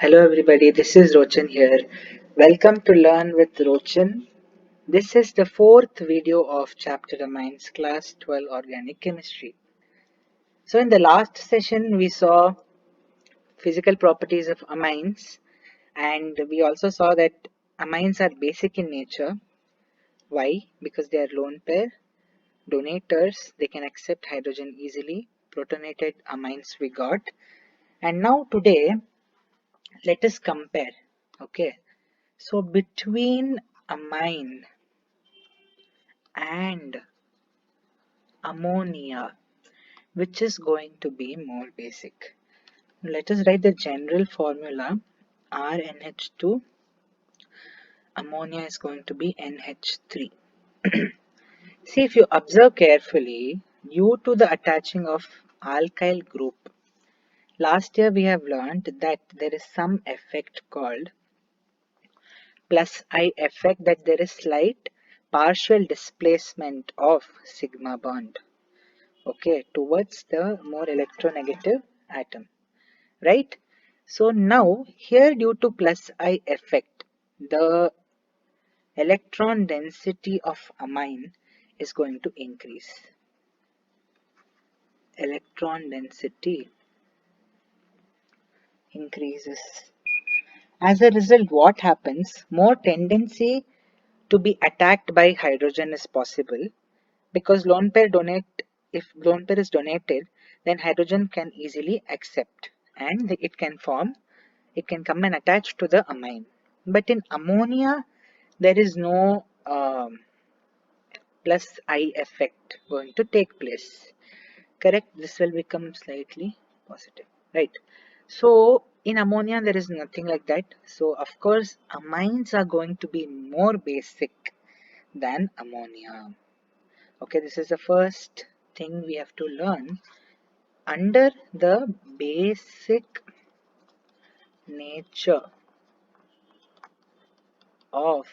Hello everybody, this is Rochan here. Welcome to Learn with Rochan. This is the fourth video of chapter Amines class 12 organic chemistry. So in the last session we saw physical properties of amines and we also saw that amines are basic in nature. Why? Because they are lone pair, donators, they can accept hydrogen easily, protonated amines we got. And now today let us compare. Okay. So between amine and ammonia, which is going to be more basic? Let us write the general formula. RNH2, ammonia is going to be NH3. See, if you observe carefully, due to the attaching of alkyl group, last year we have learned that there is some effect called plus I effect, that there is slight partial displacement of sigma bond, okay, towards the more electronegative atom, right? So now here, due to plus I effect, the electron density of amine is going to increase. Electron density increases. As a result, what happens? More tendency to be attacked by hydrogen is possible, because lone pair donate, if lone pair is donated, then hydrogen can easily accept and it can form, it can come and attach to the amine. But in ammonia there is no plus I effect going to take place, correct? This will become slightly positive, right? So in ammonia there is nothing like that, so of course amines are going to be more basic than ammonia. Okay, this is the first thing we have to learn under the basic nature of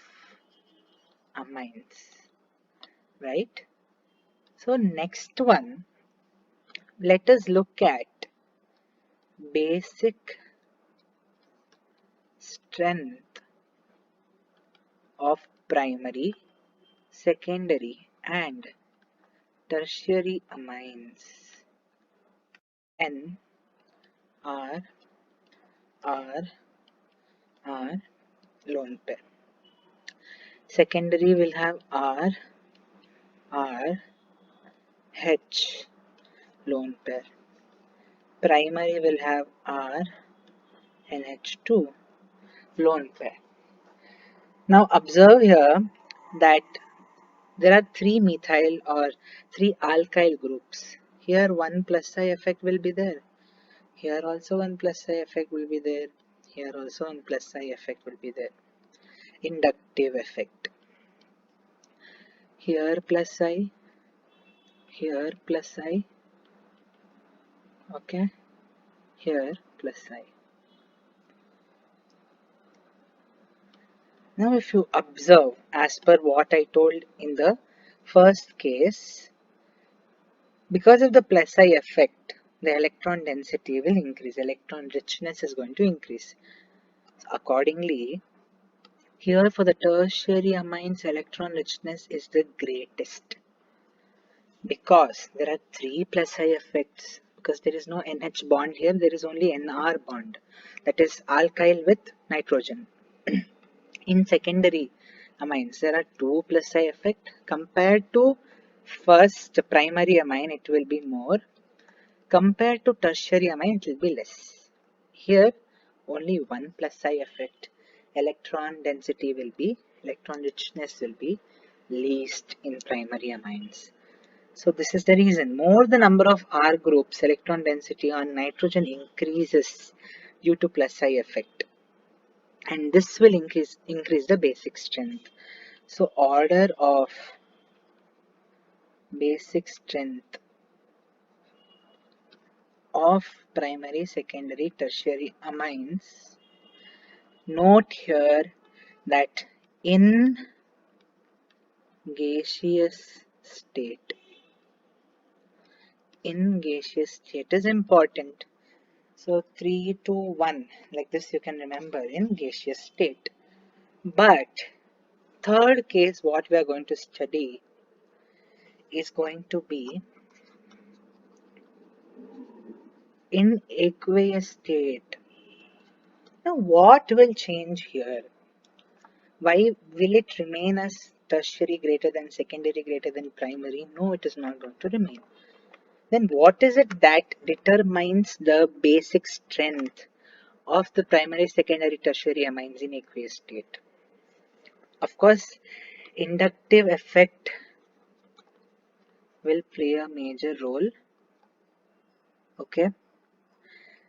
amines, right? So next one, let us look at basic strength of primary, secondary and tertiary amines. N, R, R, R, lone pair. Secondary will have R, R, H, lone pair. Primary will have R, NH2, lone pair. Now observe here that there are three methyl or three alkyl groups. Here one plus I effect will be there. Here also one plus I effect will be there. Here also one plus I effect will be there. Inductive effect. Here plus I, here plus I, okay, here plus I. Now if you observe as per what I told in the first case, because of the plus I effect, the electron density will increase, electron richness is going to increase. So accordingly, here for the tertiary amines, electron richness is the greatest, because there are three plus I effects. Because there is no NH bond here, there is only NR bond, that is alkyl with nitrogen. In secondary amines, there are two plus I effect. Compared to first primary amine, it will be more. Compared to tertiary amine, it will be less. Here, only one plus I effect. Electron density will be, electron richness will be least in primary amines. So this is the reason. More the number of R groups, electron density on nitrogen increases due to plus I effect. And this will increase the basic strength. So order of basic strength of primary, secondary, tertiary amines. Note here that in gaseous state, is important. So 3 to 1, like this you can remember in gaseous state. But third case what we are going to study is going to be in aqueous state. Now what will change here? Why will it remain as tertiary greater than secondary greater than primary? No, it is not going to remain. Then what is it that determines the basic strength of the primary, secondary, tertiary amines in aqueous state? Of course, inductive effect will play a major role. Okay.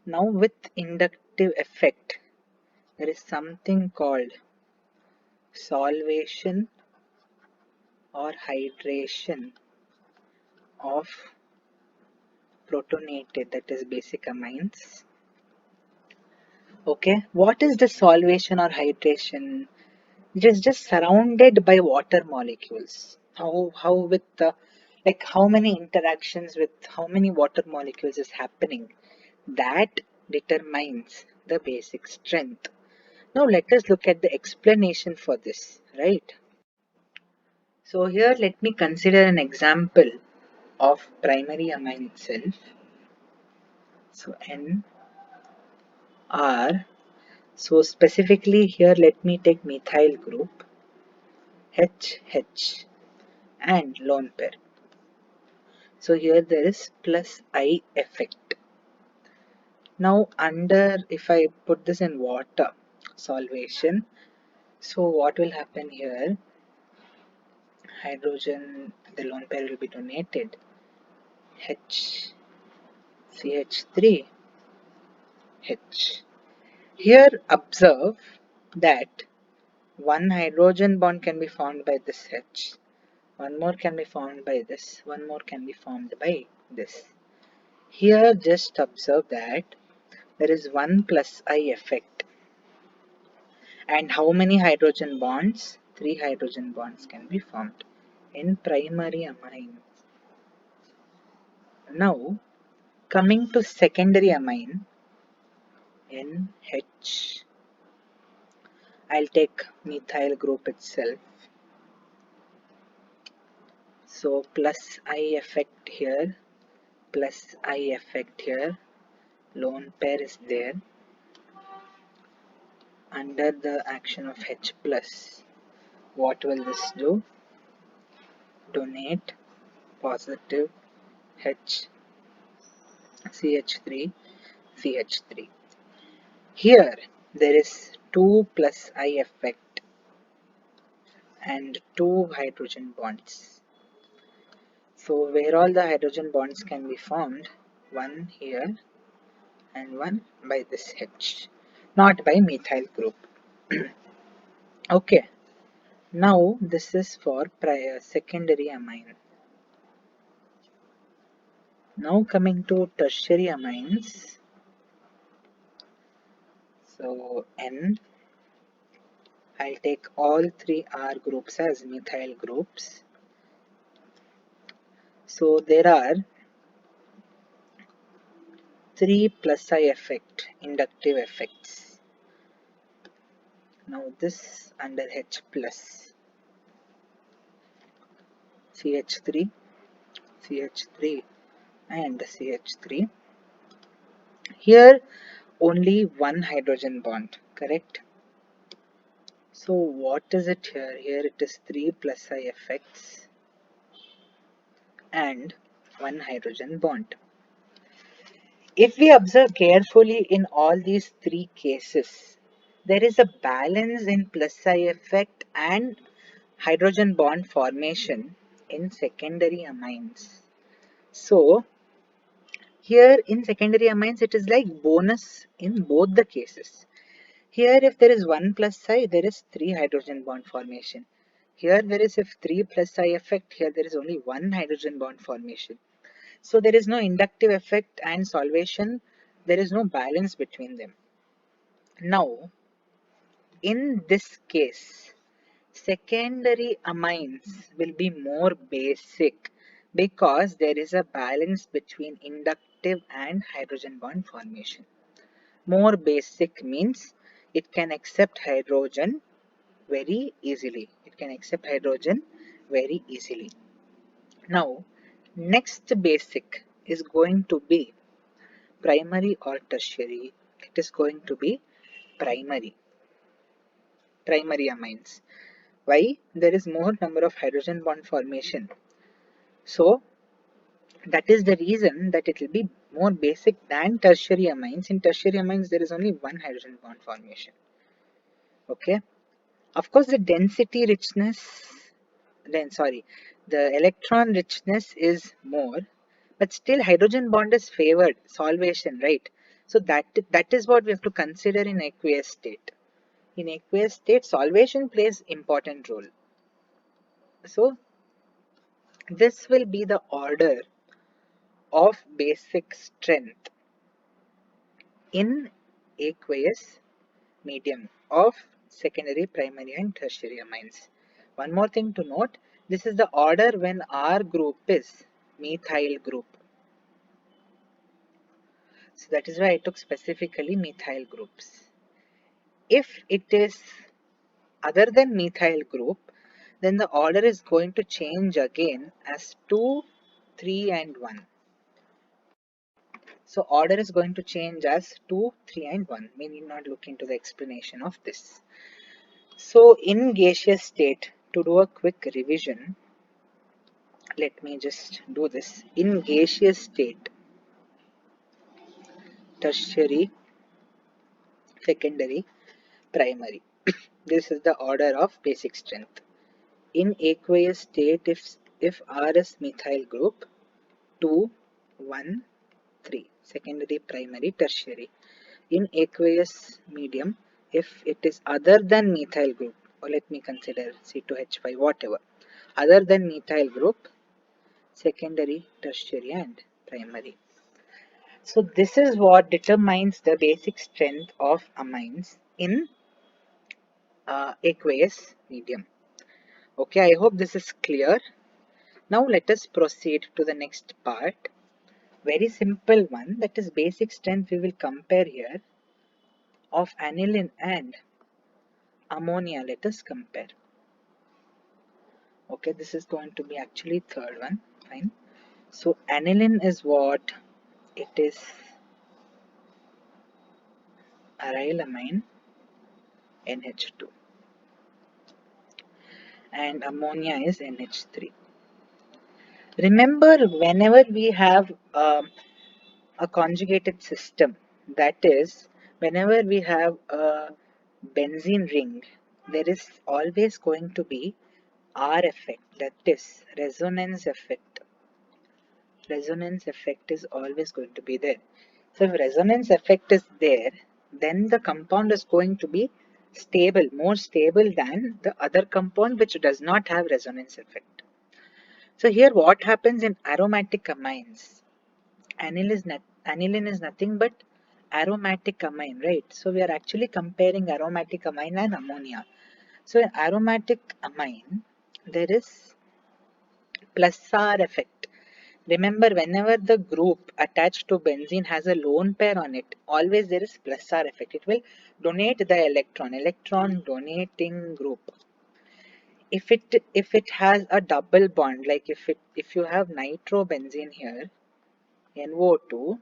Now with inductive effect, there is something called solvation or hydration of protonated, that is basic amines. Okay, what is the solvation or hydration? It is just surrounded by water molecules. How with the, like, how many interactions with how many water molecules is happening, that determines the basic strength. Now let us look at the explanation for this, right? So here let me consider an example of primary amine itself. So N R. So specifically here let me take methyl group HH and lone pair. So here there is plus I effect. Now under, if I put this in water solvation, so what will happen here? Hydrogen, the lone pair will be donated. H CH3 H. Here observe that one hydrogen bond can be formed by this H, one more can be formed by this, one more can be formed by this. Here just observe that there is 1 plus I effect. And how many hydrogen bonds? 3 hydrogen bonds can be formed in primary amine. Now coming to secondary amine, NH. I'll take methyl group itself. So plus I effect here, plus I effect here, lone pair is there. Under the action of H plus, what will this do? Donate positive H CH3 CH3. Here there is 2 plus I effect and 2 hydrogen bonds. So where all the hydrogen bonds can be formed? One here and one by this H, not by methyl group. Okay, now this is for secondary amine. Now coming to tertiary amines. So N, I'll take all 3 R groups as methyl groups. So there are 3 plus I effect, inductive effects. Now this under H plus, CH3, CH3 and CH3. Here only one hydrogen bond, correct? So what is it here? Here it is 3 plus I effects and one hydrogen bond. If we observe carefully in all these 3 cases, there is a balance in plus I effect and hydrogen bond formation in secondary amines. So here in secondary amines it is like bonus in both the cases. Here if there is 1 plus I, there is 3 hydrogen bond formation. Here there is, if 3 plus I effect, here there is only 1 hydrogen bond formation. So there is no inductive effect and solvation, there is no balance between them. Now in this case, secondary amines will be more basic because there is a balance between inductive and hydrogen bond formation. More basic means it can accept hydrogen very easily. It can accept hydrogen very easily. Now, next basic is going to be primary or tertiary. It is going to be primary amines. Why? There is more number of hydrogen bond formation. So that is the reason that it will be more basic than tertiary amines. In tertiary amines, there is only one hydrogen bond formation. Okay. Of course, the density richness, the electron richness is more, but still hydrogen bond is favored solvation, right? So that is what we have to consider in aqueous state. In aqueous state, solvation plays important role. So this will be the order of basic strength in aqueous medium of secondary, primary and tertiary amines. One more thing to note, this is the order when R group is methyl group. So that is why I took specifically methyl groups. If it is other than methyl group, then the order is going to change again as 2, 3 and 1. So order is going to change as 2, 3 and 1. We need not look into the explanation of this. So in gaseous state, to do a quick revision, let me just do this. In gaseous state, tertiary, secondary, primary. This is the order of basic strength. In aqueous state, if R is methyl group, 2, 1, 3, secondary, primary, tertiary. In aqueous medium, if it is other than methyl group, or let me consider C2H5, whatever, other than methyl group, secondary, tertiary and primary. So this is what determines the basic strength of amines in aqueous medium. Okay, I hope this is clear. Now let us proceed to the next part. Very simple one, that is basic strength we will compare here of aniline and ammonia. Let us compare. Okay, this is going to be actually third one. Fine. So aniline is what? It is aryl amine NH2 and ammonia is NH3. Remember, whenever we have a conjugated system, that is, whenever we have a benzene ring, there is always going to be R effect, that is resonance effect. Resonance effect is always going to be there. So if resonance effect is there, then the compound is going to be stable, more stable than the other compound which does not have resonance effect. So here what happens in aromatic amines? Aniline is nothing but aromatic amine, right? So we are actually comparing aromatic amine and ammonia. So in aromatic amine, there is plus R effect. Remember, whenever the group attached to benzene has a lone pair on it, always there is plus R effect. It will donate the electron donating group. If it has a double bond, like if you have nitrobenzene here, NO2,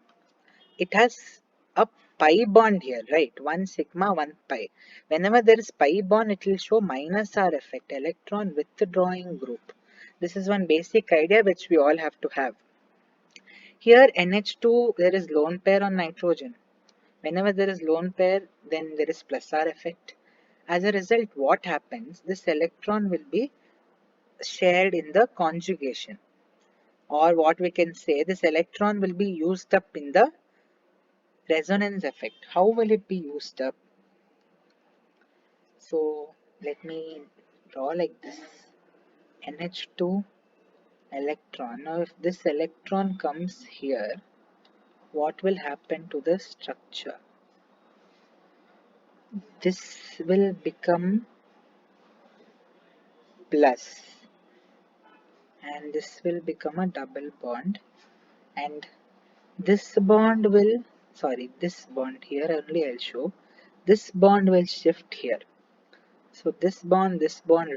it has a pi bond here, right? 1 sigma, 1 pi. Whenever there is pi bond, it will show minus R effect, electron withdrawing group. This is one basic idea which we all have to have. Here NH2, there is lone pair on nitrogen. Whenever there is lone pair, then there is plus R effect. As a result, what happens? This electron will be shared in the conjugation. Or what we can say, this electron will be used up in the resonance effect. How will it be used up? So let me draw like this. NH2 electron. Now if this electron comes here, what will happen to the structure? This will become plus and this will become a double bond and this bond will sorry, this bond here only I'll show. This bond will shift here. So this bond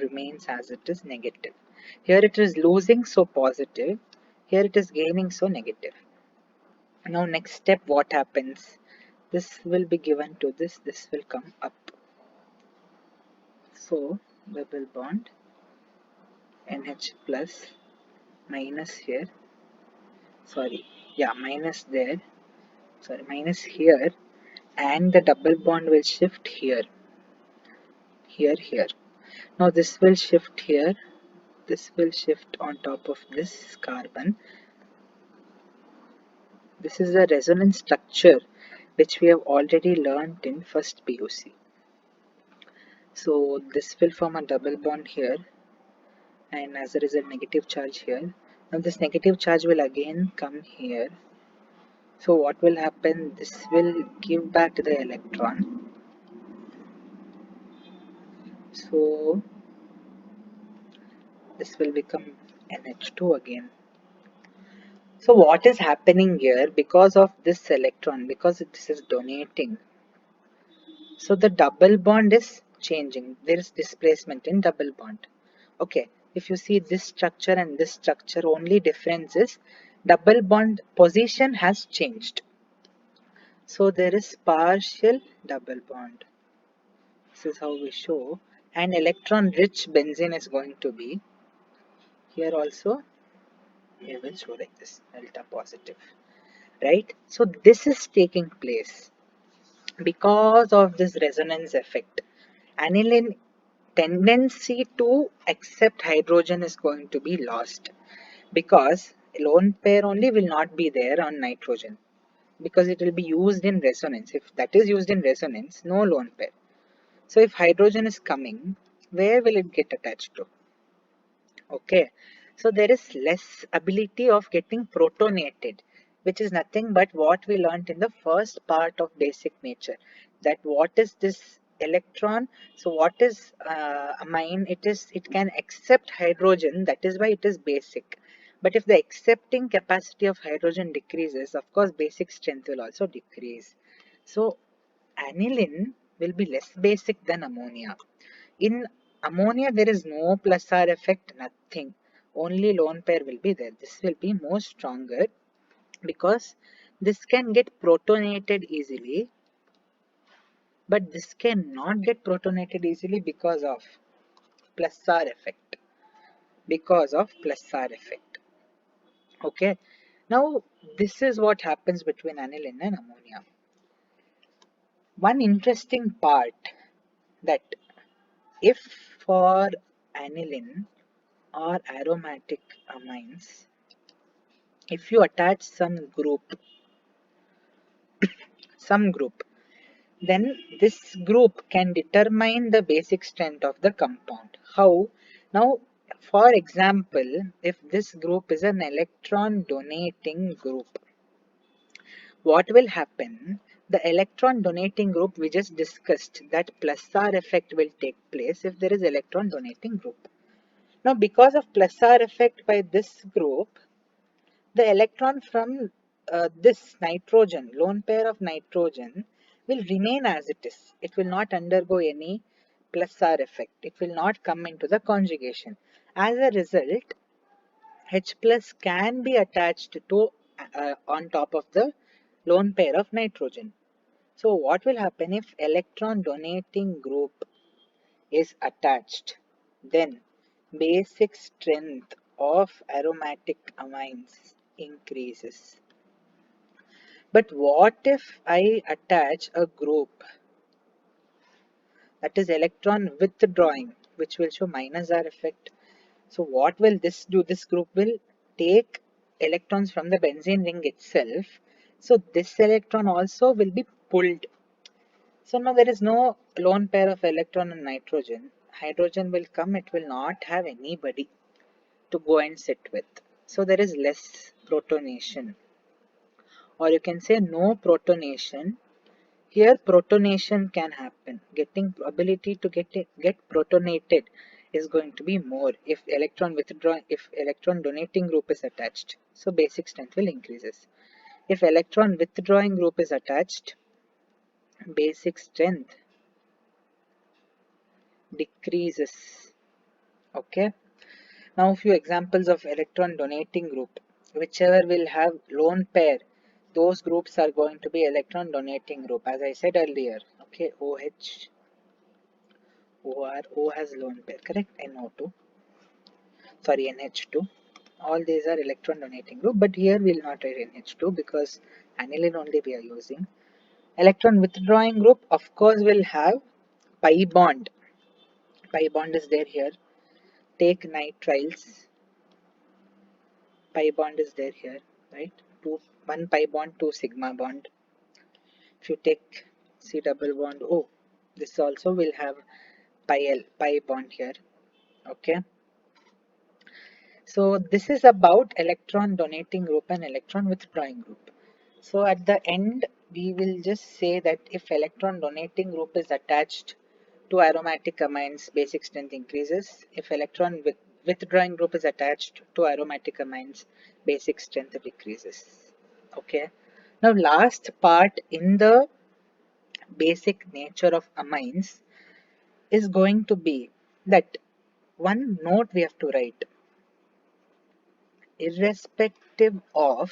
remains as it is negative. Here it is losing, so positive. Here it is gaining, so negative. Now next step, what happens? This will be given to this will come up. So double bond NH plus minus here. Sorry, yeah, minus there. Sorry, minus here, and the double bond will shift here, here. Now this will shift here. This will shift on top of this carbon. This is a resonance structure which we have already learned in first PUC. So this will form a double bond here, and as a result negative charge here. Now this negative charge will again come here. So what will happen? This will give back the electron. So this will become NH2 again. So what is happening here because of this electron, because this is donating, so the double bond is changing. There is displacement in double bond. Okay, if you see this structure and this structure, only difference is double bond position has changed. So there is partial double bond. This is how we show. And electron rich benzene is going to be here also. We will show like this, delta positive, right? So this is taking place because of this resonance effect. Aniline tendency to accept hydrogen is going to be lost because lone pair only will not be there on nitrogen because it will be used in resonance. If that is used in resonance, no lone pair. So if hydrogen is coming, where will it get attached to? Okay, so there is less ability of getting protonated, which is nothing but what we learned in the first part of basic nature. That what is this electron? So what is amine? It can accept hydrogen. That is why it is basic. But if the accepting capacity of hydrogen decreases, of course, basic strength will also decrease. So aniline will be less basic than ammonia. In ammonia, there is no plus R effect, nothing. Only lone pair will be there. This will be more stronger because this can get protonated easily, but this cannot get protonated easily because of plus R effect. Because of plus R effect. Okay. Now, this is what happens between aniline and ammonia. One interesting part that if for aniline or aromatic amines, if you attach some group, then this group can determine the basic strength of the compound. How? Now, for example, if this group is an electron donating group, what will happen? The electron donating group, we just discussed that plus R effect will take place if there is electron donating group. Now, because of plus R effect by this group, the electron from this nitrogen, lone pair of nitrogen, will remain as it is. It will not undergo any plus R effect. It will not come into the conjugation. As a result, H plus can be attached to on top of the lone pair of nitrogen. So what will happen if electron donating group is attached? Then basic strength of aromatic amines increases. But what if I attach a group that is electron withdrawing, which will show minus R effect? So what will this do? This group will take electrons from the benzene ring itself. So this electron also will be pulled. So now there is no lone pair of electron and nitrogen. Hydrogen will come, it will not have anybody to go and sit with. So there is less protonation. Or you can say no protonation. Here protonation can happen. Getting ability to get protonated is going to be more if electron donating group is attached. So basic strength will increases. If electron withdrawing group is attached, basic strength decreases. Okay. Now a few examples of electron donating group. Whichever will have lone pair, those groups are going to be electron donating group. As I said earlier, okay, OH, OR, O has lone pair, correct? NO2, sorry, NH2. All these are electron donating group, but here we will not write NH2 because aniline only we are using. Electron withdrawing group, of course, will have pi bond. Pi bond is there here. Take nitriles. Pi bond is there here, right? One pi bond, two sigma bond. If you take C double bond O, this also will have pi bond here. Okay. So this is about electron donating group and electron withdrawing group. So at the end, we will just say that if electron donating group is attached to aromatic amines, basic strength increases. If electron withdrawing group is attached to aromatic amines, basic strength decreases. Okay. Now last part in the basic nature of amines is going to be that one note we have to write. Irrespective of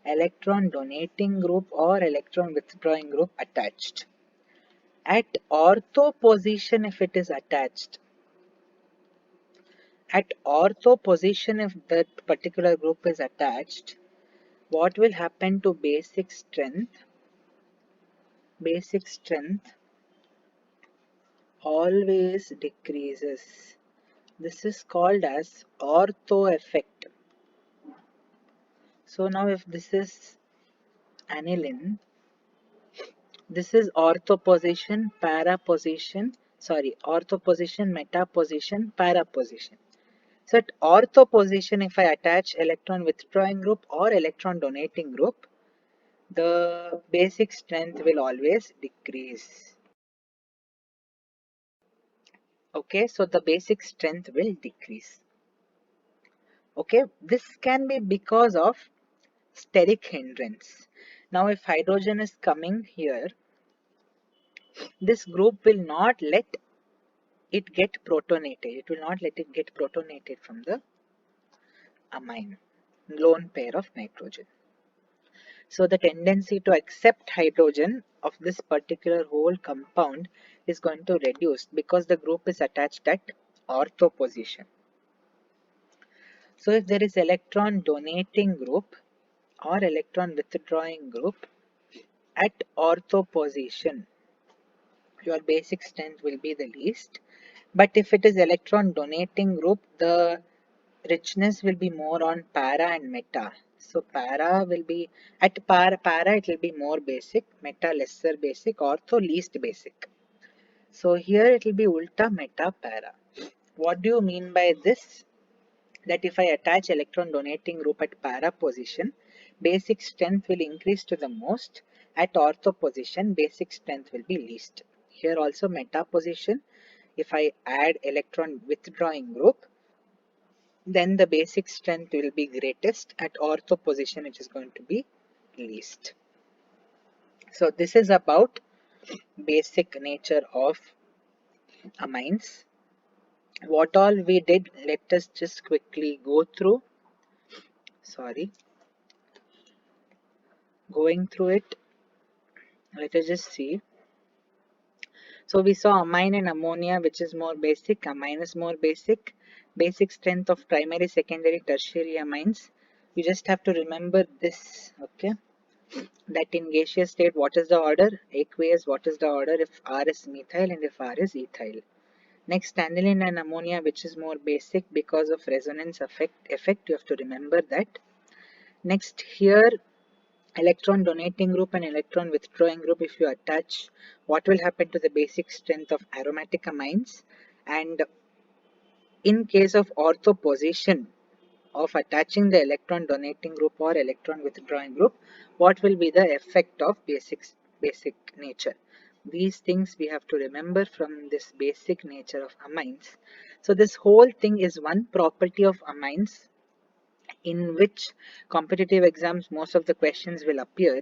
electron donating group or electron withdrawing group attached. At ortho position if it is attached. At ortho position if that particular group is attached, what will happen to basic strength? Basic strength always decreases. This is called as ortho effect. So now if this is aniline, this is ortho position, para position, ortho position, meta position, para position. So at ortho position, if I attach electron withdrawing group or electron donating group, the basic strength will always decrease. Okay, so the basic strength will decrease. Okay, this can be because of steric hindrance. Now if hydrogen is coming here, this group will not let it get protonated. It will not let it get protonated from the amine, lone pair of nitrogen. So the tendency to accept hydrogen of this particular whole compound is going to reduce because the group is attached at ortho position. So if there is electron donating group or electron withdrawing group at ortho position, your basic strength will be the least. But if it is electron donating group, the richness will be more on para and meta. So para will be at para it will be more basic, meta lesser basic, ortho least basic. So here it will be ulta, meta, para. What do you mean by this? That if I attach electron donating group at para position, basic strength will increase to the most. At ortho position, basic strength will be least. Here also meta position, if I add electron withdrawing group, then the basic strength will be greatest. At ortho position, it is going to be least. So this is about basic nature of amines. What all we did, let us just quickly go through. Going through it, let us just see. So we saw amine and ammonia, which is more basic. Amine is more basic. Basic strength of primary, secondary, tertiary amines. You just have to remember this, okay? That in gaseous state, what is the order? Aqueous, what is the order if R is methyl and if R is ethyl? Next, aniline and ammonia, which is more basic because of resonance effect. You have to remember that. Next, here electron donating group and electron withdrawing group, if you attach, what will happen to the basic strength of aromatic amines? And in case of ortho position of attaching the electron donating group or electron withdrawing group, what will be the effect of basic nature? These things we have to remember from this basic nature of amines. So this whole thing is one property of amines. in which competitive exams most of the questions will appear.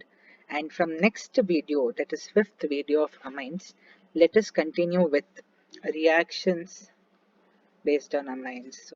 And from next video, that is fifth video of amines, let us continue with reactions based on amines.